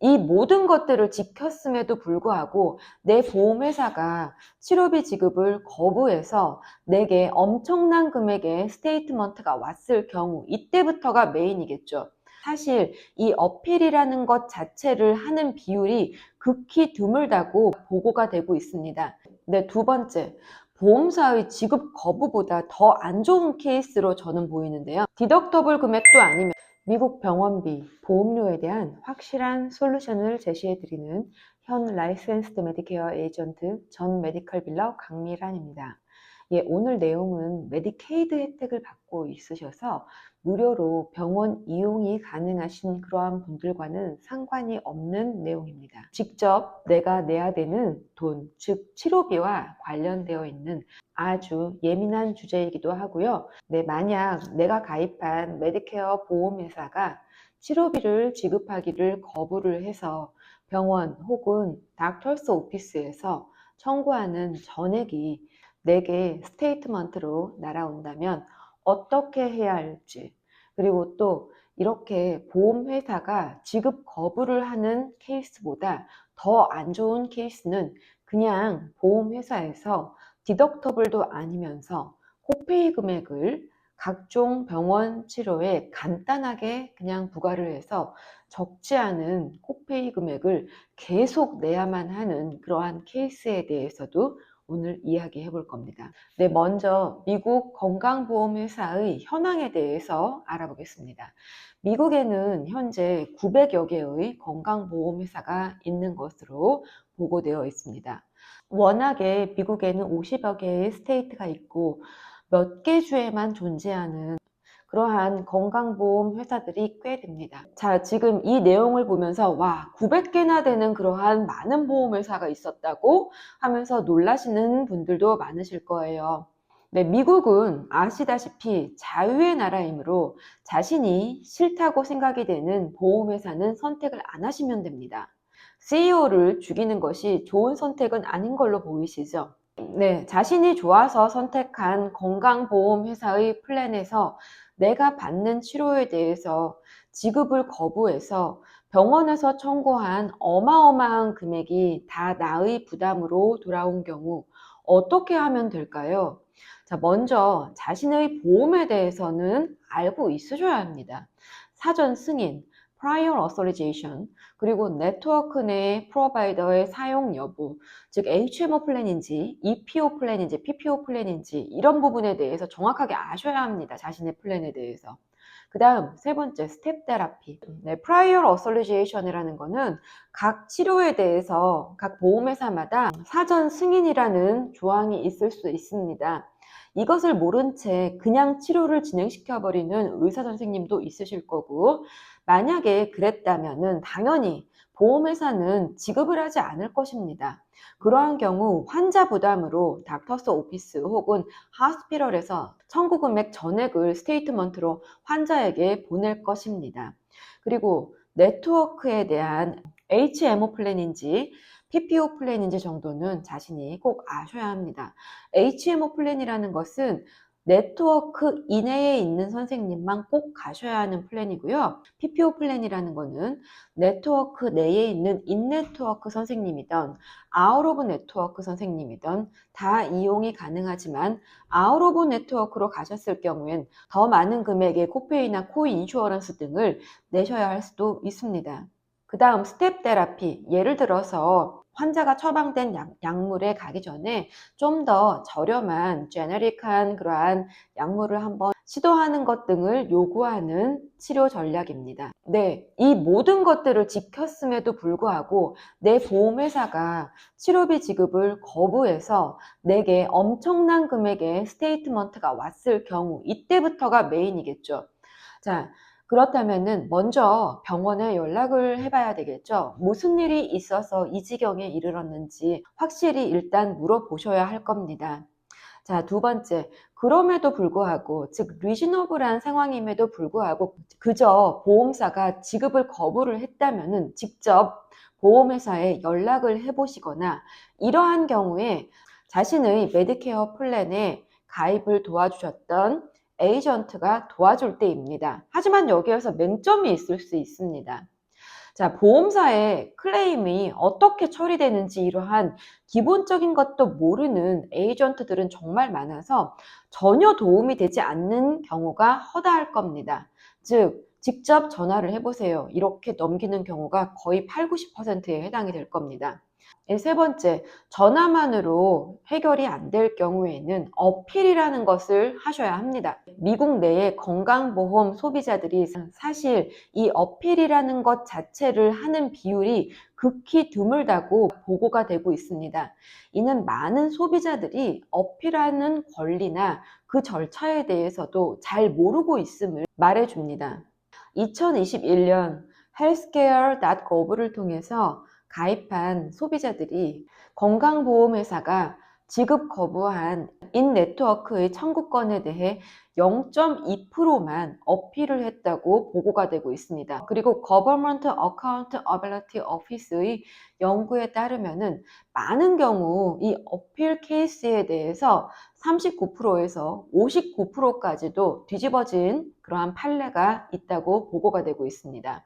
이 모든 것들을 지켰음에도 불구하고 내 보험회사가 치료비 지급을 거부해서 내게 엄청난 금액의 스테이트먼트가 왔을 경우, 이때부터가 메인이겠죠. 사실 이 어필이라는 것 자체를 하는 비율이 극히 드물다고 보고가 되고 있습니다. 네, 두 번째, 보험사의 지급 거부보다 더 안 좋은 케이스로 저는 보이는데요. 디덕터블 금액도 아니면 미국 병원비, 보험료에 대한 확실한 솔루션을 제시해드리는 현 라이센스드 메디케어 에이전트 전 메디컬 빌러 강미란입니다. 예, 오늘 내용은 메디케이드 혜택을 받고 있으셔서 무료로 병원 이용이 가능하신 그러한 분들과는 상관이 없는 내용입니다. 직접 내가 내야 되는 돈, 즉 치료비와 관련되어 있는 아주 예민한 주제이기도 하고요. 네, 만약 내가 가입한 메디케어 보험회사가 치료비를 지급하기를 거부를 해서 병원 혹은 닥터스 오피스에서 청구하는 전액이 내게 스테이트먼트로 날아온다면 어떻게 해야 할지, 그리고 또 이렇게 보험회사가 지급 거부를 하는 케이스보다 더 안 좋은 케이스는 그냥 보험회사에서 디덕터블도 아니면서 코페이 금액을 각종 병원 치료에 간단하게 그냥 부과를 해서 적지 않은 코페이 금액을 계속 내야만 하는 그러한 케이스에 대해서도 오늘 이야기해 볼 겁니다. 네, 먼저 미국 건강보험회사의 현황에 대해서 알아보겠습니다. 미국에는 현재 900여 개의 건강보험회사가 있는 것으로 보고되어 있습니다. 워낙에 미국에는 50여 개의 스테이트가 있고 몇 개 주에만 존재하는 그러한 건강보험 회사들이 꽤 됩니다. 자, 지금 이 내용을 보면서 와, 900개나 되는 그러한 많은 보험회사가 있었다고 하면서 놀라시는 분들도 많으실 거예요. 네, 미국은 아시다시피 자유의 나라이므로 자신이 싫다고 생각이 되는 보험회사는 선택을 안 하시면 됩니다. CEO를 죽이는 것이 좋은 선택은 아닌 걸로 보이시죠? 네, 자신이 좋아서 선택한 건강보험회사의 플랜에서 내가 받는 치료에 대해서 지급을 거부해서 병원에서 청구한 어마어마한 금액이 다 나의 부담으로 돌아온 경우 어떻게 하면 될까요? 자, 먼저 자신의 보험에 대해서는 알고 있으셔야 합니다. 사전 승인, prior authorization, 그리고 네트워크 내 프로바이더의 사용 여부, 즉 HMO 플랜인지 EPO 플랜인지 PPO 플랜인지 이런 부분에 대해서 정확하게 아셔야 합니다. 자신의 플랜에 대해서. 그 다음 세 번째 스텝 테라피. 네, prior authorization이라는 거는 각 치료에 대해서 각 보험회사마다 사전 승인이라는 조항이 있을 수 있습니다. 이것을 모른 채 그냥 치료를 진행시켜버리는 의사 선생님도 있으실 거고, 만약에 그랬다면은 당연히 보험회사는 지급을 하지 않을 것입니다. 그러한 경우 환자 부담으로 닥터스 오피스 혹은 하스피럴에서 청구 금액 전액을 스테이트먼트로 환자에게 보낼 것입니다. 그리고 네트워크에 대한 HMO 플랜인지 PPO 플랜인지 정도는 자신이 꼭 아셔야 합니다. HMO 플랜이라는 것은 네트워크 이내에 있는 선생님만 꼭 가셔야 하는 플랜이고요. PPO 플랜이라는 거는 네트워크 내에 있는 인네트워크 선생님이든 아웃 오브 네트워크 선생님이든 다 이용이 가능하지만 아웃 오브 네트워크로 가셨을 경우엔 더 많은 금액의 코페이나 코인슈어런스 등을 내셔야 할 수도 있습니다. 그 다음 스텝 테라피, 예를 들어서 환자가 처방된 약물에 가기 전에 좀 더 저렴한 제네릭한 그러한 약물을 한번 시도하는 것 등을 요구하는 치료 전략입니다. 네, 이 모든 것들을 지켰음에도 불구하고 내 보험회사가 치료비 지급을 거부해서 내게 엄청난 금액의 스테이트먼트가 왔을 경우, 이때부터가 메인이겠죠. 자, 그렇다면은 먼저 병원에 연락을 해봐야 되겠죠. 무슨 일이 있어서 이 지경에 이르렀는지 확실히 일단 물어보셔야 할 겁니다. 자, 두 번째, 그럼에도 불구하고, 즉 리즈너블한 상황임에도 불구하고 그저 보험사가 지급을 거부를 했다면은 직접 보험회사에 연락을 해보시거나, 이러한 경우에 자신의 메디케어 플랜에 가입을 도와주셨던 에이전트가 도와줄 때입니다. 하지만 여기에서 맹점이 있을 수 있습니다. 자, 보험사의 클레임이 어떻게 처리되는지 이러한 기본적인 것도 모르는 에이전트들은 정말 많아서 전혀 도움이 되지 않는 경우가 허다할 겁니다. 즉, 직접 전화를 해보세요. 이렇게 넘기는 경우가 거의 8, 90%에 해당이 될 겁니다. 세 번째, 전화만으로 해결이 안 될 경우에는 어필이라는 것을 하셔야 합니다. 미국 내의 건강보험 소비자들이 사실 이 어필이라는 것 자체를 하는 비율이 극히 드물다고 보고가 되고 있습니다. 이는 많은 소비자들이 어필하는 권리나 그 절차에 대해서도 잘 모르고 있음을 말해줍니다. 2021년 healthcare.gov를 통해서 가입한 소비자들이 건강보험회사가 지급 거부한 인네트워크의 청구권에 대해 0.2%만 어필을 했다고 보고가 되고 있습니다. 그리고 Government Accountability Office의 연구에 따르면은 많은 경우 이 어필 케이스에 대해서 39%에서 59%까지도 뒤집어진 그러한 판례가 있다고 보고가 되고 있습니다.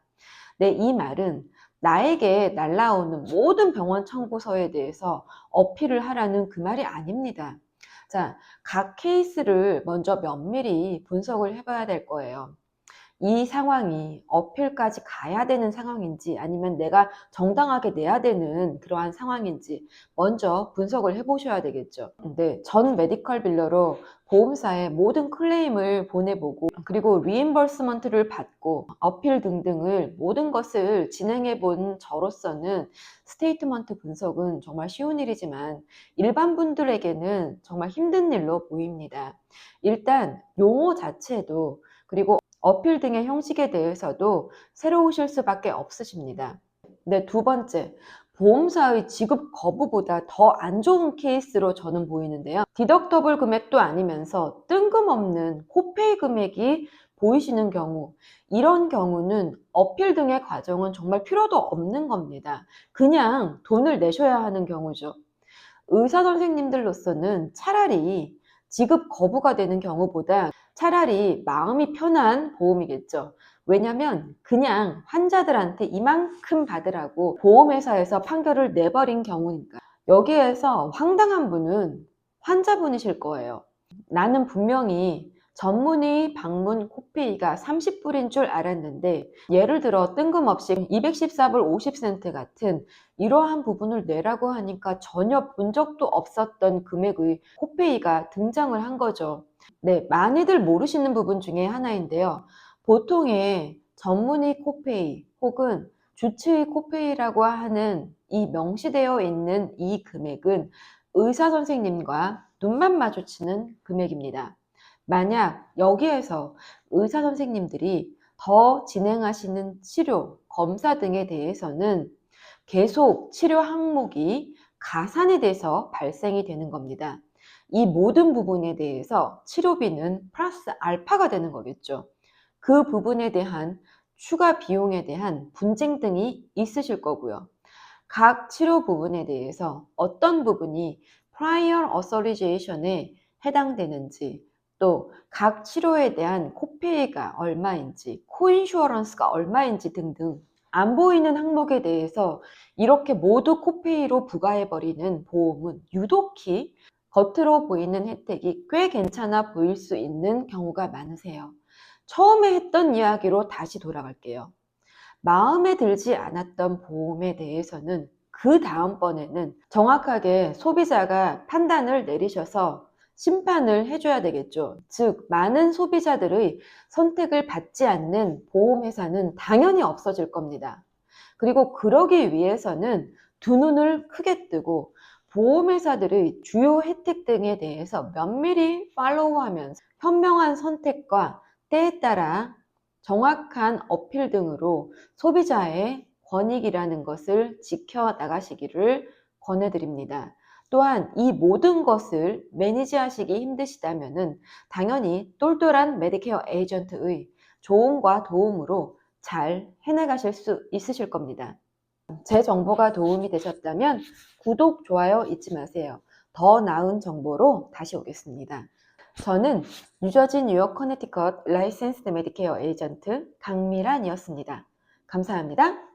네, 이 말은 나에게 날라오는 모든 병원 청구서에 대해서 어필을 하라는 그 말이 아닙니다. 자, 각 케이스를 먼저 면밀히 분석을 해봐야 될 거예요. 이 상황이 어필까지 가야 되는 상황인지 아니면 내가 정당하게 내야 되는 그러한 상황인지 먼저 분석을 해보셔야 되겠죠. 근데 전 메디컬 빌러로 보험사에 모든 클레임을 보내보고 그리고 리임버스먼트를 받고 어필 등등을 모든 것을 진행해 본 저로서는 스테이트먼트 분석은 정말 쉬운 일이지만 일반 분들에게는 정말 힘든 일로 보입니다. 일단 용어 자체도 그리고 어필 등의 형식에 대해서도 새로우실 수밖에 없으십니다. 네, 두 번째, 보험사의 지급 거부보다 더 안 좋은 케이스로 저는 보이는데요. 디덕터블 금액도 아니면서 뜬금없는 코페이 금액이 보이시는 경우, 이런 경우는 어필 등의 과정은 정말 필요도 없는 겁니다. 그냥 돈을 내셔야 하는 경우죠. 의사 선생님들로서는 차라리 지급 거부가 되는 경우보다 차라리 마음이 편한 보험이겠죠. 왜냐면 그냥 환자들한테 이만큼 받으라고 보험회사에서 판결을 내버린 경우니까. 여기에서 황당한 분은 환자분이실 거예요. 나는 분명히 전문의 방문 코페이가 30불인 줄 알았는데 예를 들어 뜬금없이 214불 50센트 같은 이러한 부분을 내라고 하니까 전혀 본 적도 없었던 금액의 코페이가 등장을 한 거죠. 네, 많이들 모르시는 부분 중에 하나인데요. 보통의 전문의 코페이 혹은 주치의 코페이라고 하는 이 명시되어 있는 이 금액은 의사 선생님과 눈만 마주치는 금액입니다. 만약 여기에서 의사 선생님들이 더 진행하시는 치료, 검사 등에 대해서는 계속 치료 항목이 가산이 돼서 발생이 되는 겁니다. 이 모든 부분에 대해서 치료비는 플러스 알파가 되는 거겠죠. 그 부분에 대한 추가 비용에 대한 분쟁 등이 있으실 거고요. 각 치료 부분에 대해서 어떤 부분이 prior authorization에 해당되는지 또 각 치료에 대한 코페이가 얼마인지 코인슈어런스가 얼마인지 등등 안 보이는 항목에 대해서 이렇게 모두 코페이로 부과해버리는 보험은 유독히 겉으로 보이는 혜택이 꽤 괜찮아 보일 수 있는 경우가 많으세요. 처음에 했던 이야기로 다시 돌아갈게요. 마음에 들지 않았던 보험에 대해서는 그 다음번에는 정확하게 소비자가 판단을 내리셔서 심판을 해줘야 되겠죠. 즉, 많은 소비자들의 선택을 받지 않는 보험회사는 당연히 없어질 겁니다. 그리고 그러기 위해서는 두 눈을 크게 뜨고 보험회사들의 주요 혜택 등에 대해서 면밀히 팔로우하면서 현명한 선택과 때에 따라 정확한 어필 등으로 소비자의 권익이라는 것을 지켜나가시기를 권해드립니다. 또한 이 모든 것을 매니지하시기 힘드시다면 당연히 똘똘한 메디케어 에이전트의 조언과 도움으로 잘 해나가실 수 있으실 겁니다. 제 정보가 도움이 되셨다면 구독, 좋아요 잊지 마세요. 더 나은 정보로 다시 오겠습니다. 저는 뉴저지, 뉴욕, 커네티컷 라이센스드 메디케어 에이전트 강미란이었습니다. 감사합니다.